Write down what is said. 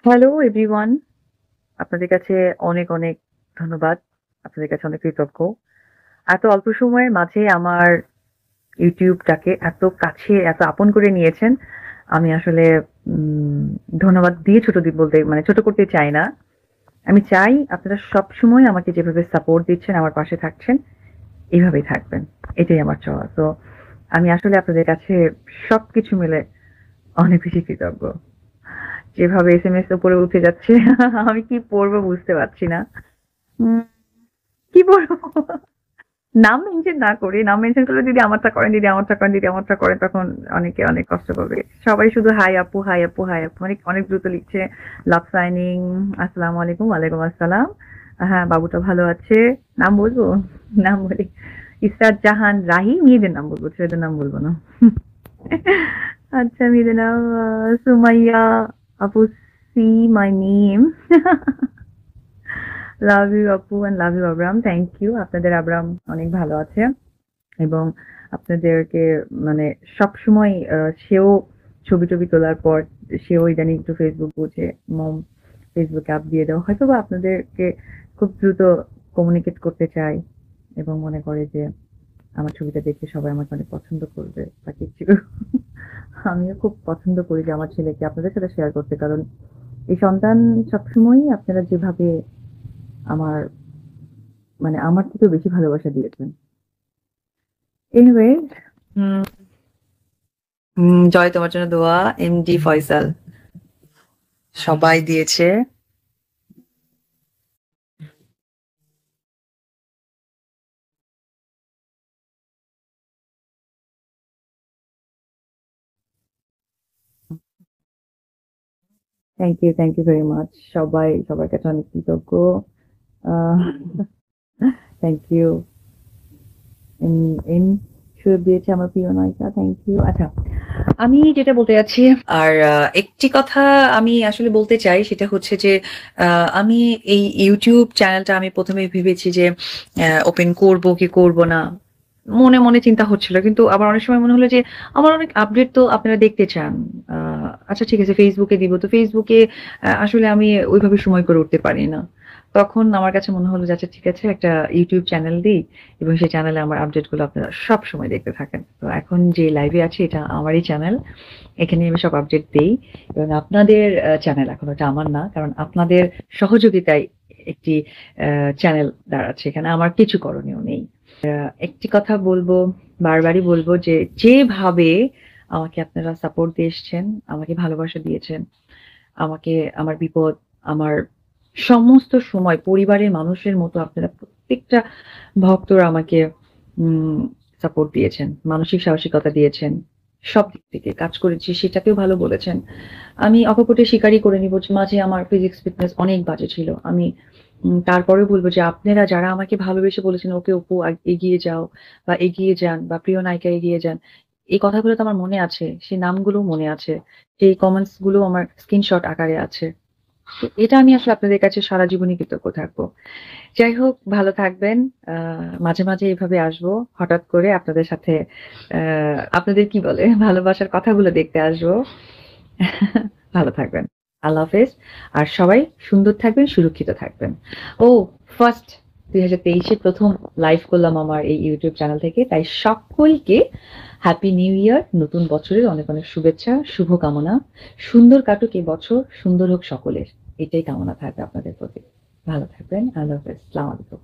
Hello everyone. আপনাদের কাছে অনেক, অনেক ধন্যবাদ। আপনাদের কাছে অনেক কৃতজ্ঞ। এত অল্প সময়ের মাঝে আমার ইউটিউবটাকে এত কাছে, এত আপন করে নিয়েছেন। আমি আসলে উম ধন্যবাদ দিয়ে বলতে মানে ছোট করতে চাই না। আমি চাই আপনারা সবসময় আমাকে যেভাবে সাপোর্ট দিচ্ছেন, আমার পাশে থাকছেন, এভাবেই থাকবেন। এটাই আমার চাওয়া। তো আমি আসলে আপনাদের কাছে সবকিছু মিলে অনেক বেশি কৃতজ্ঞ। যেভাবে এসএমএস উপরে উঠে যাচ্ছে আমি কি পড়বো বুঝতে পারছি না। উম কি বলবো? নাম মেনশন না করে, নাম মেনশন করলে দিদি আমারটা করেন, দিদি আমারটা করেন, দিদি আমারটা করেন তখন অনেকে অনেক কষ্ট পাবে। সবাই শুধু হাই আপু, হাই আপু, হাই আপু অনেক, অনেক দ্রুত লিখছে। লাভ সাইনিং, আসসালামু আলাইকুম, ওয়ালাইকুম আসসালাম। হ্যাঁ, বাবুটা ভালো আছে। নাম বলবো? নাম বলি। ইসরাত জাহান রাহি, মেয়েদের নাম বলবো, ছেলেদের নাম বলবো না। আচ্ছা মেয়েদের নাম সুমাইয়া আপু see my name. Love you আপু and love you Abram. Thank you. আপনাদের আবরাম অনেক ভালো আছে এবং আপনাদেরকে মানে সবসময় সেও ছবি-টবি তোলার পর সেও ইদানিং একটু ফেসবুক বুঝে মম ফেসবুকে আপ দিয়ে দেওয়া। হয়তোবা আপনাদেরকে খুব দ্রুত কমিউনিকেট করতে চায় এবং মনে করে যে আমার ছবিটা দেখে সবাই আমাকে অনেক পছন্দ করবে বা কিছু। আমিও খুব পছন্দ করি যে আমার ছেলেকে আপনাদের সাথে শেয়ার করতে। কারণ এই সন্তান সবসময়ই আপনারা যেভাবে আমার মানে আমার থেকেও বেশি ভালোবাসা দিয়েছেন। এনিওয়ে হুম, জয় তোমার জন্য দোয়া এমডি ফয়সাল সবাই দিয়েছে। Thank you very much. সবাই সবার কাছে অনেক কৃতজ্ঞ। Thank you. এম এম সুযোগ দিয়েছে আমার প্রিয় নায়িকা। Thank you. আচ্ছা, আমি যেটা বলতে যাচ্ছি আর একটি কথা আমি আসলে বলতে চাই সেটা হচ্ছে যে আমি এই ইউটিউব চ্যানেলটা আমি ১ম এ ভেবেছি যে ওপেন করব কি করব না। মনে, মনে চিন্তা হচ্ছিল। কিন্তু আবার অনেক সময় মনে হলো যে আমার অনেক আপডেট তো আপনারা দেখতে চান। আ আচ্ছা ঠিক আছে Facebook এ দিব। তো Facebook এ আসলে আমি ওইভাবে সময় করে উঠতে পারি না। তখন আমার কাছে মনে হলো যে আচ্ছা ঠিক আছে একটা YouTube চ্যানেল দেই এবং সেই চ্যানেলে আমার আপডেট গুলো আপনারা সবসময় দেখতে থাকেন। তো এখন যে লাইভে আছি এটা আমারই চ্যানেল। এখানে আমি সব আপডেট দেই এবং আপনাদের চ্যানেল এখন ওটা আমার না। কারণ আপনাদের সহযোগিতায় একটি চ্যানেল দাঁড়াচ্ছে। এখানে আমার কিছু করণীয় নেই। একটি কথা বলবো, বারবারই বলবো যে যেভাবে আমাকে আপনারা সাপোর্ট দিয়ে এসছেন, আমাকে ভালোবাসা দিয়েছেন, আমাকে আমার বিপদ, আমার সমস্ত সময় পরিবারের মানুষের মতো আপনারা প্রত্যেকটা ভক্তরা আমাকে উম সাপোর্ট দিয়েছেন। মানসিক সাহসিকতা দিয়েছেন। সব দিক থেকে কাজ করেছি সেটাকেও ভালো বলেছেন। আমি অকপটে স্বীকারই করে নিব যে মাঝে আমার ফিজিক্স ফিটনেস অনেক বাজে ছিল। আমি তারপরেও বলব যে আপনারা যারা আমাকে ভালোবেসে বলেছেন, "ওকে অপু এগিয়ে যাও বা এগিয়ে যান বা প্রিয় নায়িকা এগিয়ে যান।" এই কথাগুলো তো আমার মনে আছে। সেই নামগুলোও মনে আছে। সেই কমেন্টস গুলো আমার স্ক্রিনশট আকারে আছে। তো এটা আমি আসলে আপনাদের কাছে সারা জীবনই কৃতজ্ঞ থাকবো। যাই হোক ভালো থাকবেন। আ মাঝে, মাঝে এভাবে আসবো। হঠাৎ করে আপনাদের সাথে আ আপনাদের কি বলে? ভালোবাসার কথাগুলো দেখতে আসবো। ভালো থাকবেন। আল্লাহ হাফেজ। আর সবাই সুন্দর থাকবেন, সুরক্ষিত থাকবেন। ও ফার্স্ট ২০২৩ এ ১ম লাইভ করলাম আমার এই ইউটিউব চ্যানেল থেকে। তাই সকলকে হ্যাপি নিউ ইয়ার। নতুন বছরের অনেক, অনেক শুভেচ্ছা, শুভকামনা। সুন্দর কাটুক এ বছর, সুন্দর হোক সকলের। এটাই কামনা থাকবে আপনাদের প্রতি। ভালো থাকবেন। আল্লাহ হাফেজ। আসসালামু আলাইকুম।